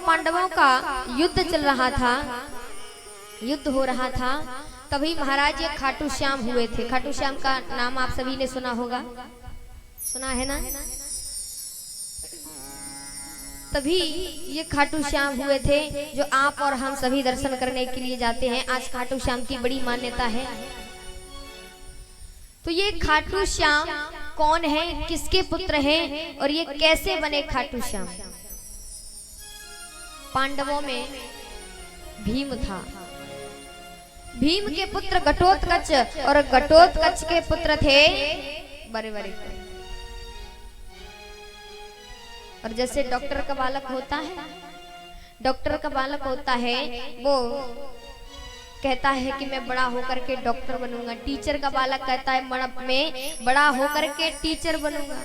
पांडवों का युद्ध चल रहा था, युद्ध हो रहा था, तभी महाराज ये खाटू श्याम हुए थे। खाटू श्याम का नाम आप सभी ने सुना होगा, सुना है ना? तभी ये खाटू श्याम हुए थे जो आप और हम सभी दर्शन करने के लिए जाते हैं। आज खाटू श्याम की बड़ी मान्यता है। तो ये खाटू श्याम कौन है, किसके पुत्र हैं और ये कैसे बने खाटू श्याम? पांडवों में भीम था, भीम के पुत्र घटोत्कच और घटोत्कच के पुत्र थे बरे। और जैसे डॉक्टर का बालक होता है, डॉक्टर का बालक होता है, वो कहता है कि मैं बड़ा होकर के डॉक्टर बनूंगा। टीचर का बालक कहता है मैं बड़ा होकर के टीचर बनूंगा।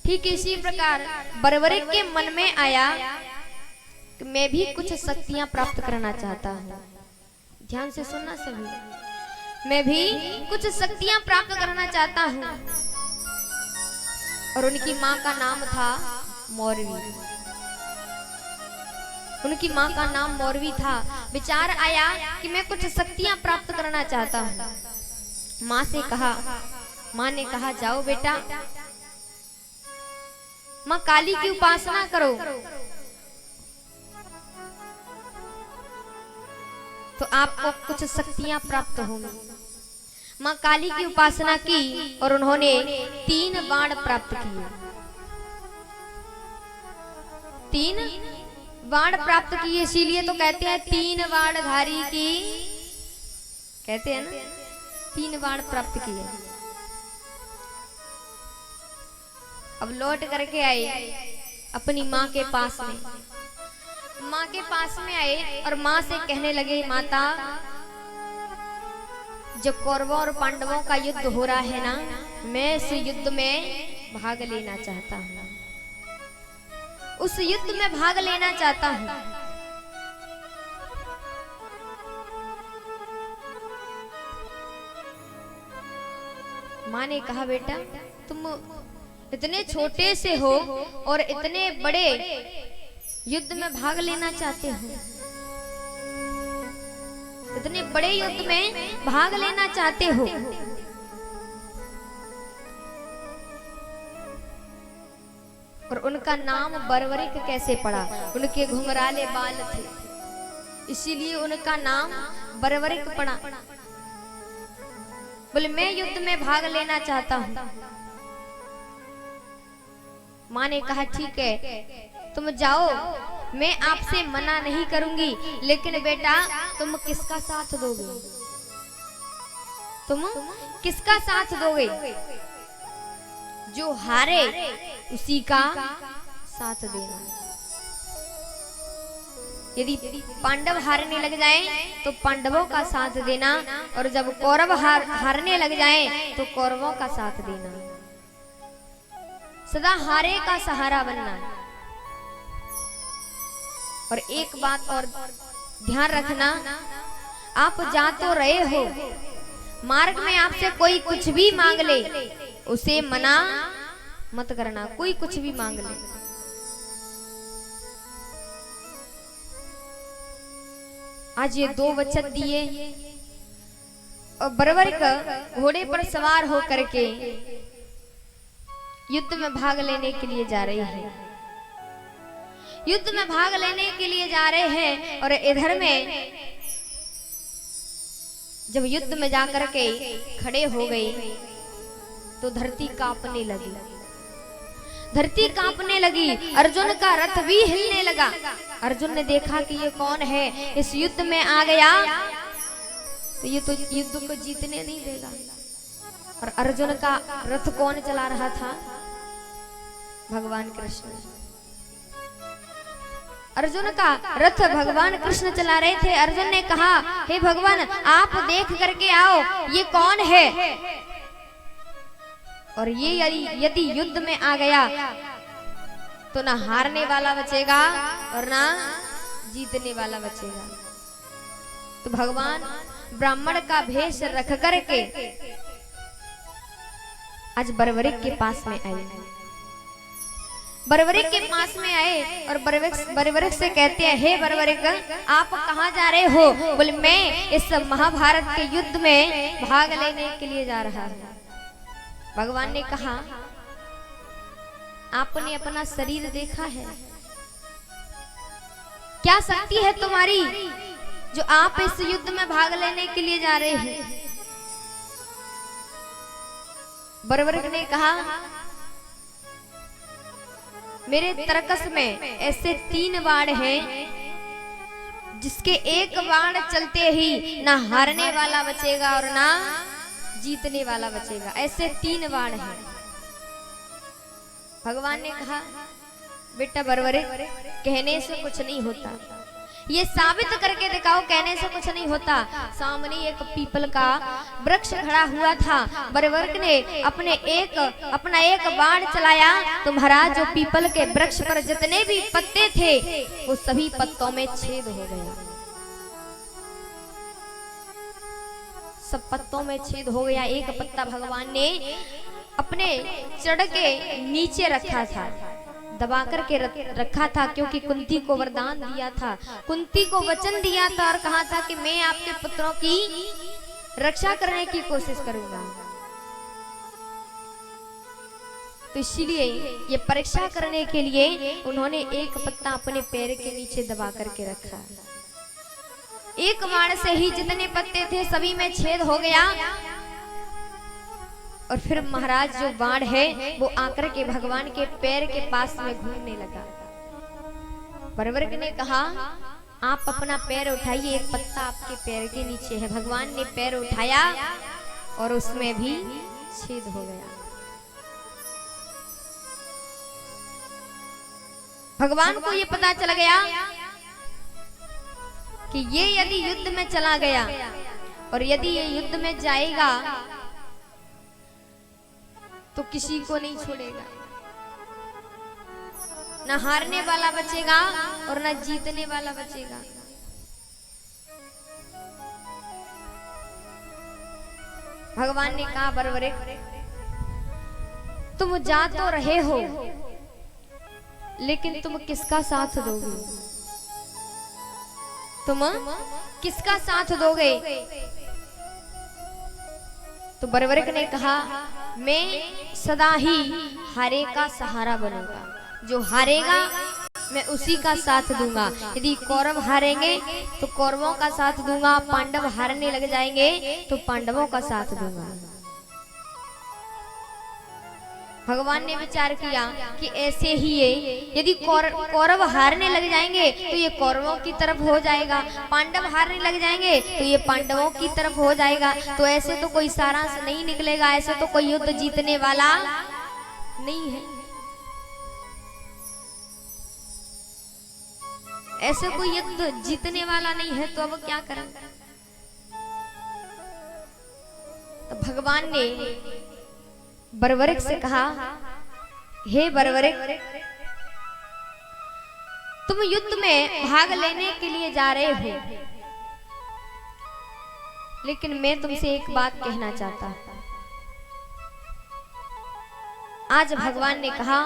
ठीक इसी प्रकार बरबरीक के मन में आया कि मैं भी कुछ शक्तियां प्राप्त करना चाहता हूँ। ध्यान से सुनना सभी, मैं भी कुछ शक्तियां प्राप्त करना चाहता हूँ। और उनकी माँ का नाम था मौरवी, उनकी माँ का नाम मौरवी था। विचार आया कि मैं कुछ शक्तियां प्राप्त करना चाहता हूँ। माँ से कहा, माँ ने कहा जाओ बेटा, माँ काली की उपासना करो तो आपको कुछ शक्तियां प्राप्त होंगी। माँ काली की उपासना की और उन्होंने 3 बाण प्राप्त किए, 3 बाण प्राप्त किए। इसीलिए तो कहते हैं 3 बाणधारी की, कहते हैं ना, 3 बाण प्राप्त किए। अब लौट करके आए अपनी माँ के पास में, माँ के पास में आए और माँ से कहने लगे, माता जब कौरवों और पांडवों का युद्ध हो रहा है ना, मैं इस युद्ध में भाग लेना चाहता हूँ, उस युद्ध में भाग लेना चाहता हूँ। माँ ने कहा बेटा तुम इतने छोटे से हो और इतने बड़े युद्ध में भाग लेना चाहते हो, इतने बड़े युद्ध में भाग लेना चाहते हो। और उनका नाम बरबरीक कैसे पड़ा? उनके घुंघराले बाल थे, इसीलिए उनका नाम बरबरीक पड़ा। बोले मैं युद्ध में भाग लेना चाहता हूँ। माँ ने कहा ठीक है तुम जाओ, मैं आपसे मना नहीं करूंगी, लेकिन बेटा तुम किसका साथ दोगे? तुम किसका साथ दोगे? जो हारे उसी का साथ देना। यदि पांडव हारने लग जाएं तो पांडवों का साथ देना, और जब कौरव हारने लग जाएं तो कौरवों का साथ देना। सदा हारे का सहारा बनना। और एक बात और ध्यान रखना, आप जा तो रहे हो, मार्ग में आपसे कोई कुछ भी मांग ले उसे मना मत करना। कोई कुछ भी मांग ले, आज ये 2 वचन दिए और बरबरीक घोड़े पर सवार होकर के युद्ध में भाग लेने के लिए जा रही है, युद्ध में भाग लेने के लिए जा रहे हैं। और इधर में जब युद्ध में जाकर के खड़े हो गए तो धरती कांपने लगी, धरती कांपने लगी। अर्जुन का रथ भी हिलने लगा। अर्जुन ने देखा कि ये कौन है, इस युद्ध में आ गया तो ये तो युद्ध को जीतने नहीं देगा। और अर्जुन का रथ कौन चला रहा था? भगवान कृष्ण। अर्जुन का रथ भगवान कृष्ण चला रहे थे। अर्जुन ने कहा हे भगवान आप देख करके आओ ये कौन है, और ये यदि युद्ध में आ गया तो ना हारने वाला बचेगा और ना जीतने वाला बचेगा। तो भगवान ब्राह्मण का भेष रख करके आज बरबरीक के पास में आए। बर्बरिक के पास में आए और बर्बरिक से कहते हैं, हे बर्बरिक, आप कहाँ जा रहे हो? बोले, मैं इस महाभारत के युद्ध में भाग लेने के लिए जा रहा हूँ। भगवान ने कहा, आपने अपना शरीर देखा है? क्या शक्ति है तुम्हारी जो आप इस युद्ध में भाग लेने के लिए जा रहे हैं? बर्बरिक ने कहा, मेरे तरकस में ऐसे 3 बाण हैं जिसके एक बाण चलते ही ना हारने वाला बचेगा और ना जीतने वाला बचेगा। ऐसे 3 बाण हैं। भगवान ने कहा, बेटा बर्बरिक, कहने से कुछ नहीं होता, ये साबित करके दिखाओ, कहने से कुछ नहीं होता। सामने एक पीपल का वृक्ष खड़ा हुआ था। बर्बरिक ने अपना एक बाण चलाया तो महाराज जो पीपल के वृक्ष पर जितने भी पत्ते थे वो सभी पत्तों में छेद हो गया। सब पत्तों में छेद हो गया। एक पत्ता भगवान ने अपने चढ़ के नीचे रखा था, दबा करके रखा था, क्योंकि कुंती को वरदान दिया था, कुंती को वचन दिया था और कहा था कि मैं आपके पुत्रों की रक्षा करने की कोशिश करूंगा। तो इसलिए ये परीक्षा करने के लिए उन्होंने एक पत्ता अपने पैर के नीचे दबा करके रखा। एक बाण से ही जितने पत्ते थे सभी में छेद हो गया। और फिर महाराज जो बाण है वो आकर के भगवान के पैर के पास में घूमने लगा। बर्बरिक ने कहा, आप अपना पैर उठाइए, एक पत्ता आपके पैर के नीचे है। भगवान ने पैर उठाया और उसमें भी छेद हो गया। भगवान को ये पता चल गया कि ये यदि युद्ध में चला गया और यदि ये युद्ध में जाएगा तो किसी को नहीं छोड़ेगा, ना हारने वाला बचेगा और ना जीतने वाला बचेगा। भगवान ने कहा, बर्बरिक, तुम जा तो रहे हो लेकिन तुम किसका साथ दोगे? तुम किसका साथ दोगे? तो बर्बरिक ने कहा, मैं सदा ही हारे का सहारा बनूंगा, जो हारेगा मैं उसी का साथ दूंगा। यदि कौरव हारेंगे तो कौरवों का साथ दूंगा, पांडव हारने लग जाएंगे तो पांडवों का साथ दूंगा। भगवान ने विचार किया कि ऐसे ही ये यदि कौरव हारने लग जाएंगे तो ये कौरवों की तरफ हो जाएगा, पांडव हारने लग जाएंगे तो ये पांडवों की तरफ हो जाएगा। तो ऐसे तो कोई सारांश नहीं निकलेगा, ऐसे तो कोई युद्ध जीतने वाला नहीं है, ऐसे कोई युद्ध जीतने वाला नहीं है। तो अब क्या करें? तो भगवान ने बर्बरिक से कहा, हे बर्बरिक, तुम युद्ध में भाग लेने के लिए जा रहे हो, लेकिन मैं तुमसे एक बात कहना चाहता हूं। आज भगवान ने कहा,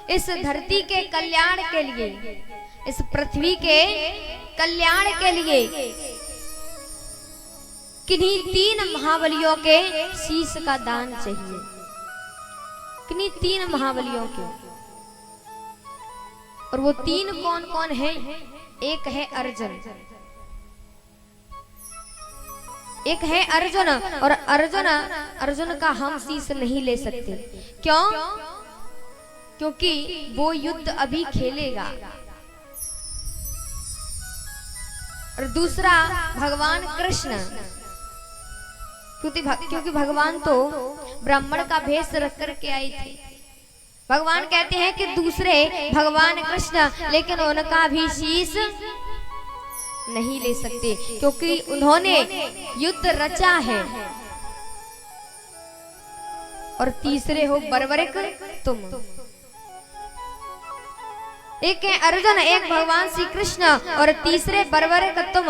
इस धरती के कल्याण के लिए, इस पृथ्वी के कल्याण के लिए किन्हीं 3 महाबलियों के शीश का दान चाहिए। किन्हीं 3 महाबलियों के। और वो 3 कौन कौन है? एक है अर्जुन, एक है अर्जुन, और अर्जुन का हम शीश नहीं ले सकते। क्यों? क्योंकि वो युद्ध अभी खेलेगा। और दूसरा भगवान कृष्ण, क्योंकि भगवान तो ब्राह्मण का भेष रख करके आई थी। भगवान कहते हैं कि दूसरे भगवान कृष्ण, लेकिन उनका भी शीश नहीं ले सकते, क्योंकि उन्होंने युद्ध रचा है। और तीसरे हो बर्बरिक, तुम। एक है अर्जुन, एक भगवान श्री कृष्ण, और तीसरे बर्बरिक तुम।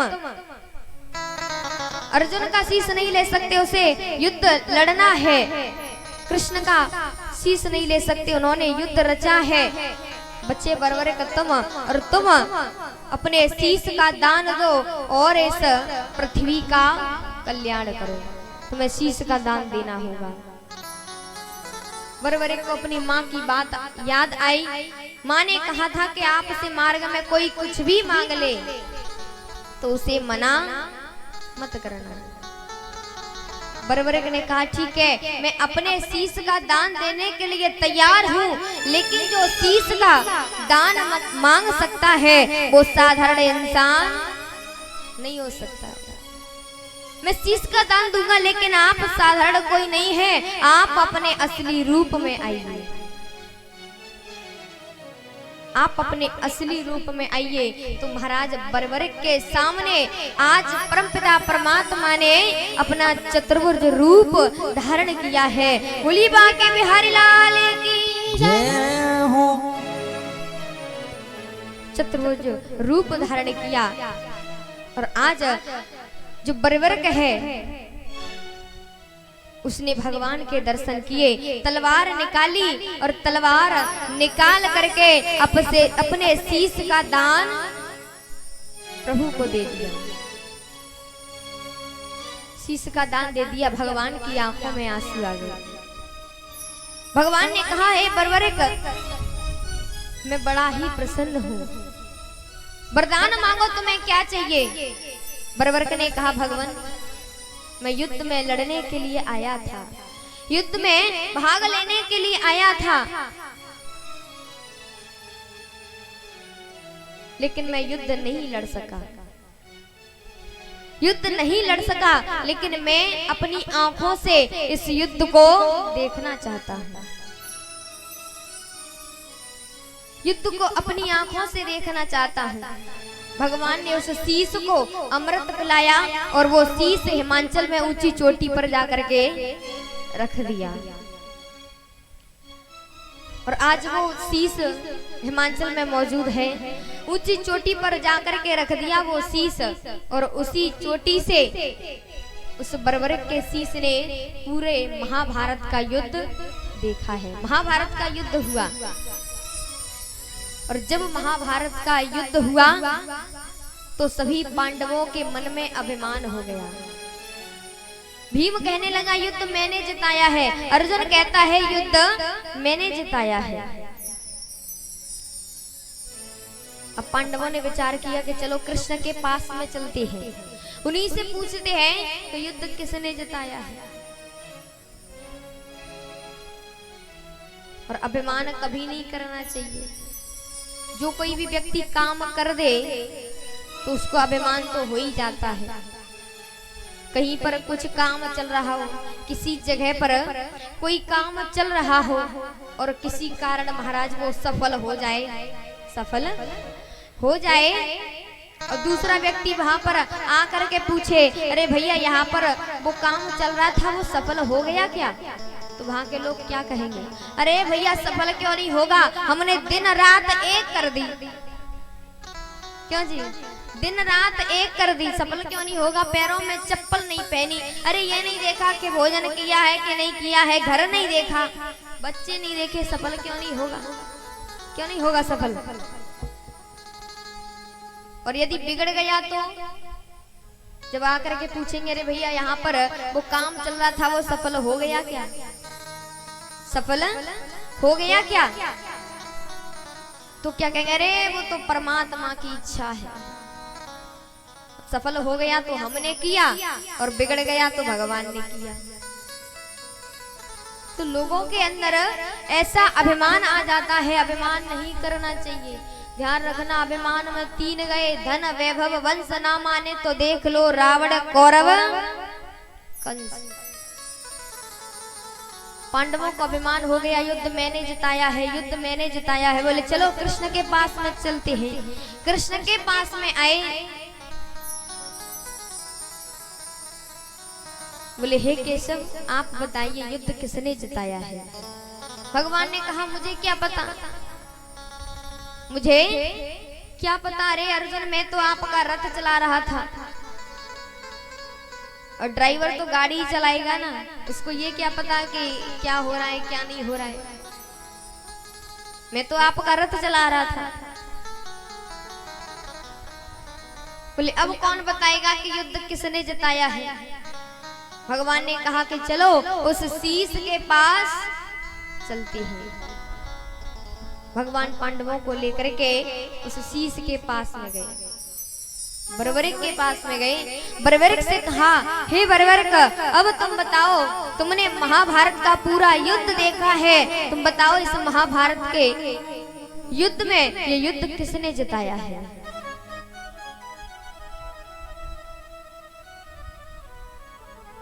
अर्जुन का शीश नहीं ले सकते, उसे युद्ध लड़ना है, कृष्ण का शीश नहीं ले सकते, उन्होंने युद्ध रचा है। बच्चे बरबरे का तुम और तुम अपने शीश का दान दो और इस पृथ्वी का कल्याण करो, तुम्हें शीश का दान देना होगा। बरबरे को अपनी माँ की बात याद आई। माँ ने कहा था कि आपसे मार्ग में कोई कुछ भी मांग ले तो उसे मना मत करना। बरबरे ने कहा ठीक है, मैं अपने शीश का दान देने के लिए तैयार हूँ, लेकिन जो शीश का दान मांग सकता है वो साधारण इंसान नहीं हो सकता। मैं शीश का दान दूंगा, लेकिन आप साधारण कोई नहीं है, आप अपने असली रूप में आइए, आप अपने असली रूप में आइए। तो महाराज बरबरे के सामने आज परमपिता परमात्मा ने अपना चतुर्भुज रूप धारण किया है। बोली बांके बिहारी लाल की जय हो। चतुर्भुज रूप धारण किया और आज जो बरबरक है उसने भगवान के दर्शन किए, तलवार निकाली और तलवार निकाल करके अपने शीश का दान प्रभु को दे दिया। शीश का दान दे दिया, भगवान की आंखों में आंसू आ गए। भगवान ने कहा, हे बरबरक, मैं बड़ा ही प्रसन्न हूँ, वरदान मांगो, तुम्हें क्या चाहिए? बरबरक ने कहा, भगवान मैं युद्ध में लड़ने के लिए आया था, युद्ध में भाग लेने के लिए आया था, लेकिन मैं युद्ध नहीं लड़ सका, युद्ध नहीं लड़ सका, लेकिन मैं अपनी आंखों से इस युद्ध को देखना चाहता हूँ, युद्ध को अपनी आंखों से देखना चाहता हूँ। भगवान ने उस शीश को अमृत पिलाया और वो शीश हिमाचल में ऊंची चोटी पर जाकर के रख दिया, और आज वो शीश हिमाचल में मौजूद है। ऊंची चोटी पर जाकर के रख दिया वो शीश, और उसी चोटी से उस बरबरक के शीश ने पूरे महाभारत का युद्ध देखा है। महाभारत का युद्ध हुआ, और जब महाभारत का युद्ध हुआ तो सभी पांडवों के मन में अभिमान हो गया। भीम कहने लगा, युद्ध मैंने जिताया है। अर्जुन कहता है, युद्ध मैंने जिताया है। अब पांडवों ने विचार किया कि चलो कृष्ण के पास में चलते हैं, उन्हीं से पूछते हैं कि युद्ध किसने जिताया है। और अभिमान कभी नहीं करना चाहिए। जो कोई भी व्यक्ति काम कर दे तो उसको अभिमान तो हो ही जाता है। कहीं पर कुछ काम चल रहा हो, किसी जगह पर कोई काम चल रहा हो और किसी कारण महाराज वो सफल हो जाए, सफल हो जाए, और दूसरा व्यक्ति वहां पर आकर के पूछे, अरे भैया यहाँ पर वो काम चल रहा था, वो सफल हो गया क्या? तो वहां के लोग क्या कहेंगे? अरे भैया सफल क्यों नहीं होगा, हमने दिन रात एक कर दी। क्यों जी? दिन रात एक कर दी, सफल क्यों नहीं होगा? पैरों में चप्पल नहीं पहनी, अरे ये नहीं देखा कि भोजन किया है कि नहीं किया है, घर नहीं देखा, बच्चे नहीं देखे, सफल क्यों नहीं होगा? क्यों नहीं होगा सफल? और यदि बिगड़ गया तो जब आकर के पूछेंगे, अरे भैया यहाँ पर वो काम चल रहा था, वो सफल हो गया क्या? सफल हो गया क्या? तो क्या कहेंगे? अरे वो तो परमात्मा की इच्छा है, सफल हो गया तो हमने किया और बिगड़ गया तो भगवान ने किया। तो लोगों के अंदर ऐसा अभिमान आ जाता है, अभिमान नहीं करना चाहिए। ध्यान रखना, अभिमान में तीन गए, धन वैभव वंश ना माने तो देख लो रावण कौरव कंस। पांडवों को अभिमान हो गया, युद्ध मैंने जिताया है, युद्ध मैंने जिताया है। बोले चलो कृष्ण के पास में चलते हैं। कृष्ण के पास में आए, बोले हे केशव आप बताइए युद्ध किसने जिताया है? भगवान ने कहा मुझे क्या पता, मुझे क्या पता। अरे अर्जुन मैं तो आपका रथ चला रहा था, और ड्राइवर तो गाड़ी ही चलाएगा ना, उसको ये क्या पता कि क्या हो रहा है क्या नहीं हो रहा है। मैं तो आपका रथ चला रहा था। बोले अब कौन बताएगा कि युद्ध किसने जिताया है। भगवान ने कहा कि चलो उस शीश के पास चलती है। भगवान पांडवों को लेकर के उस शीश के पास में गए, बर्बरिक के पास में गए। बर्बरिक से कहा, हे बर्बरिक, अब तुम बताओ, तुमने महाभारत का पूरा युद्ध देखा है, तुम बताओ इस महाभारत के युद्ध में ये युद्ध किसने जिताया है।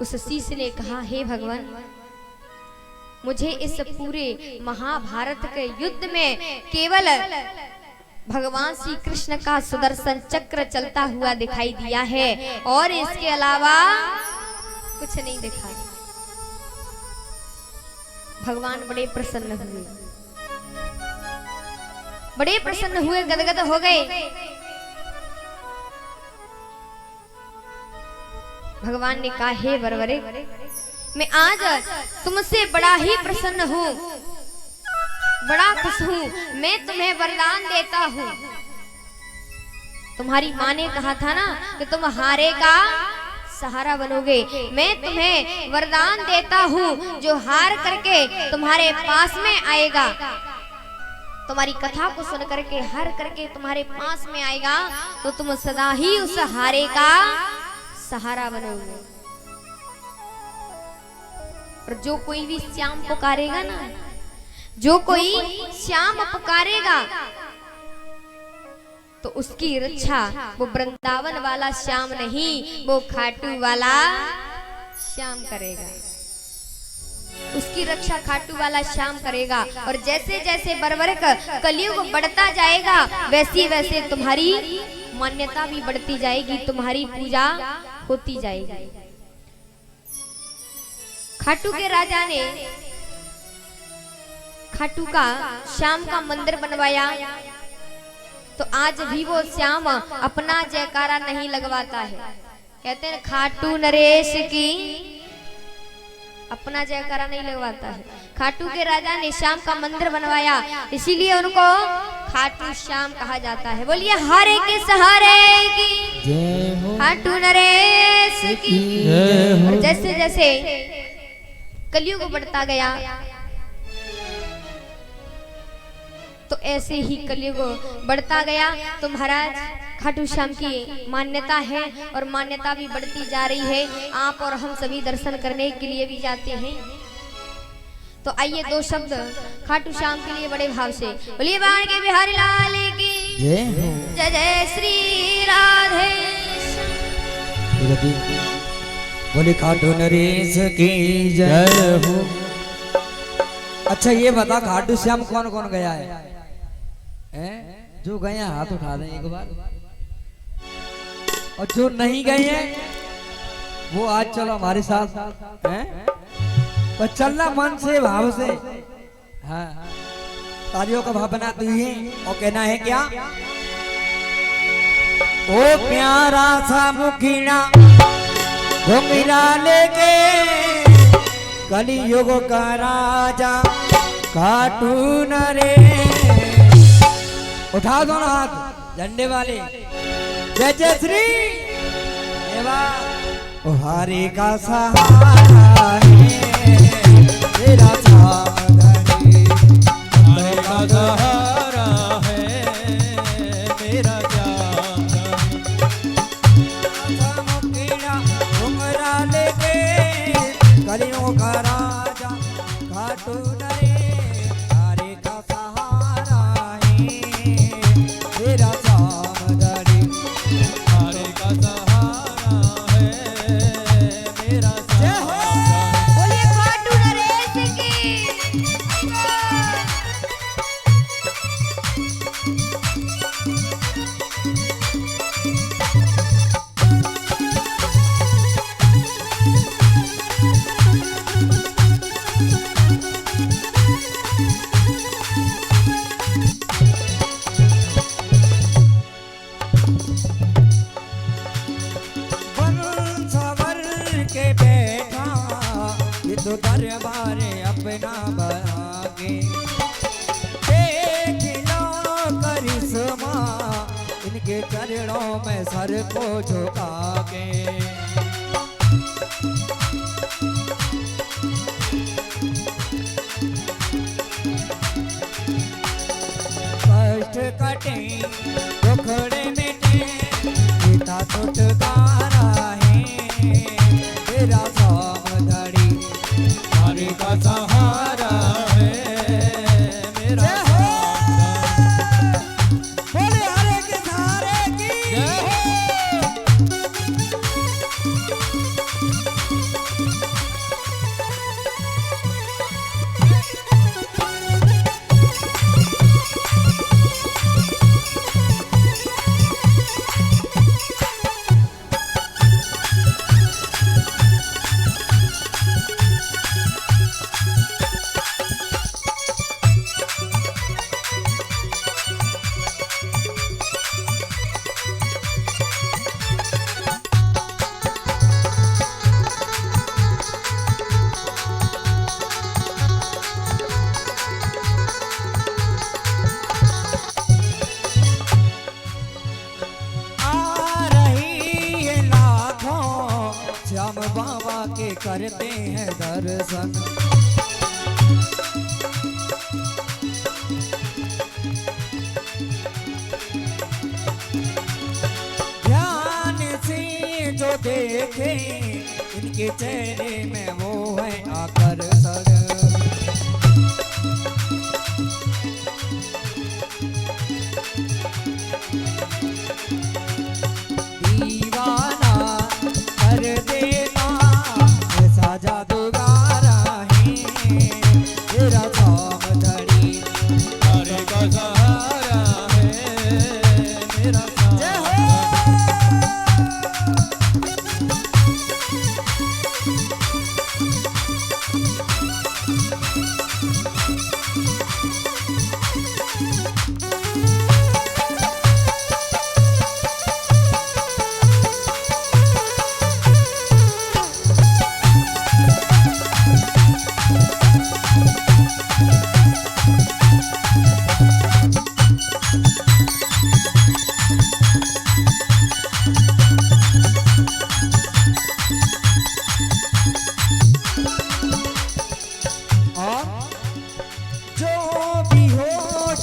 उस शीश ने कहा, हे भगवान, मुझे इस पूरे महाभारत के युद्ध में केवल भगवान श्री कृष्ण का सुदर्शन चक्र चलता हुआ दिखाई दिया है और इसके अलावा कुछ नहीं दिखाई। भगवान बड़े प्रसन्न हुए, बड़े प्रसन्न हुए, गदगद हो गए। भगवान ने कहा, हे बर्बरिक, मैं आज तुमसे बड़ा ही प्रसन्न हूँ, बड़ा खुश हूँ। मैं तुम्हें वरदान देता हूँ। तुम्हारी माँ ने कहा था ना कि तुम हारे का सहारा बनोगे। मैं तुम्हें वरदान देता हूँ, जो हार करके तुम्हारे पास में आएगा, तुम्हारी कथा को सुन करके हार करके तुम्हारे पास में आएगा, तो तुम सदा ही उस हारे का सहारा बनोगे। और जो कोई भी श्याम पुकारेगा ना, जो कोई श्याम पुकारेगा, तो उसकी रक्षा वो वृंदावन वाला श्याम नहीं, वो खाटू वाला श्याम करेगा। उसकी रक्षा खाटू वाला श्याम करेगा। और जैसे जैसे बर्बरिक कलयुग बढ़ता जाएगा, वैसे वैसे तुम्हारी मान्यता भी बढ़ती जाएगी, तुम्हारी पूजा होती जाएगी। खाटू के राजा ने खाटू का श्याम का मंदिर बनवाया, तो आज भी वो श्याम अपना जयकारा नहीं लगवाता है। कहते हैं खाटू नरेश की, अपना जयकारा नहीं लगवाता है। खाटू के राजा ने श्याम का मंदिर बनवाया, इसीलिए उनको खाटू श्याम कहा जाता है। बोलिए हारे के सहारे की, खाटू नरेश की। और जैसे जैसे कलयुग बढ़ता गया, तो ऐसे ही कलयुग बढ़ता गया, तो महाराज खाटू श्याम की मान्यता है और मान्यता भी बढ़ती जा रही है। आप और हम सभी दर्शन करने के लिए भी जाते हैं। तो आइए दो शब्द खाटू श्याम के लिए बड़े भाव से बोलिए, बाण के बिहारी लाल की जय जय श्री राधे। बोले खाटू नरेश की जय हो। अच्छा ये बता, खाटू श्याम कौन कौन गया है? जो गए हैं हाथ उठा दें एक बार, और जो नहीं गए हैं वो आज चलो हमारे साथ हैं, पर चलना मन से भाव से। हाँ, तालियों का भाव बनाते हुए और कहना है क्या, ओ प्यारा सा मुखिया घुंघरा लेके कलयुग का राजा खाटू नरेश। उठा दो ना हाथ झंडे वाले, जय जय श्री देवा। हारे का सहारा है तेरा सामधानी, हारे का सहारा है मेरा घुंघरा लेके कलियों का राजा खाटू नरेश। हारे का सहारा है तेरा सामधानी, हारे का सहारा है मेरा सामधानी। बोलिए खाटू नरेश की। दरबार अपना बना के इनके चरणों में सर को झुका के कष्ट कटे दुखड़े मिटे पिता छुटकारा है तेरा सावधानी हरि का सहारा है मेरा बोले हरे के सहारे की जय हो। श्याम बाबा के करते हैं दर्शन ध्यान से जो देखे इनके चेहरे में वो है आकर्षण दीवाना कर देना ऐसा जादूगारा है तेरा सावधानी हरे का सहारा है मेरा जय हो।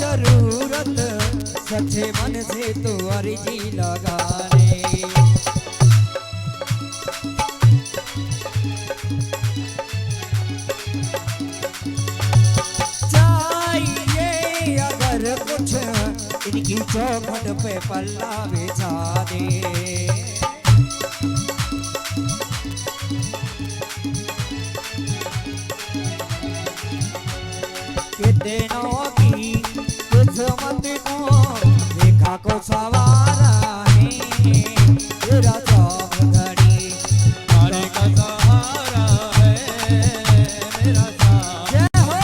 जरूरत सच्चे मन से तो अर्जी लगाने चाहिए अगर कुछ इनकी चौखट पे पल्ला बिछा दे के दिनों की किस्मत को देखा को सवारा है तेरा सावधानी हरे का सहारा है मेरा जय हो।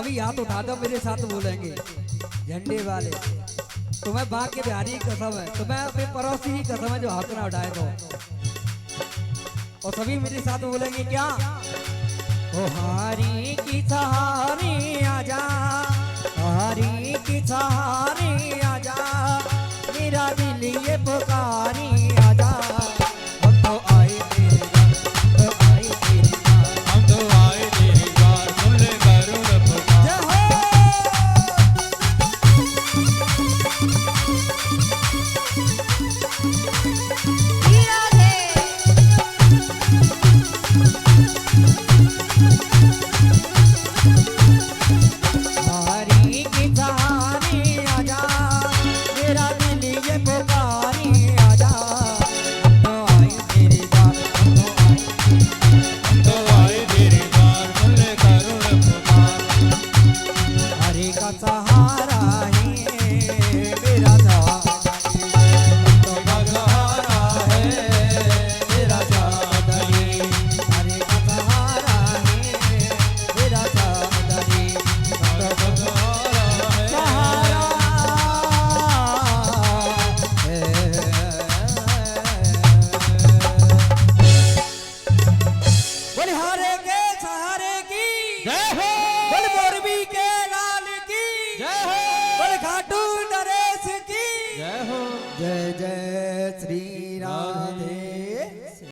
सभी हाथ उठा दो, मेरे साथ बोलेंगे झंडे वाले। तुम्हें बाग के बिहारी की कसम है, तुम्हें अपने पड़ोसी की कसम है जो हाथ ना उठाए तो। और सभी मेरे साथ बोलेंगे क्या? ओ हारी की सहारी आजा, हारी की सहारी आजा, मेरा दिल ये पुकारी आजा। हम तो आए तेरे द्वार, तो आए तेरे द्वार, हम तो आए तेरे द्वार, सुन ले करुण पुकार। जय हो। हारी की सहारी आजा, मेरा दिल ये पुकारी आजा। हम तो आए तेरे द्वार, हम तो आए तेरे द्वार, हम तो आए तेरे द्वार, सुन ले करुण पुकार। हरि का सहारा है मेरा साथी, तो का सहारा है मेरा साथी। हरि का सहारा है मेरा साथी, तो का सहारा है। बोले हारे के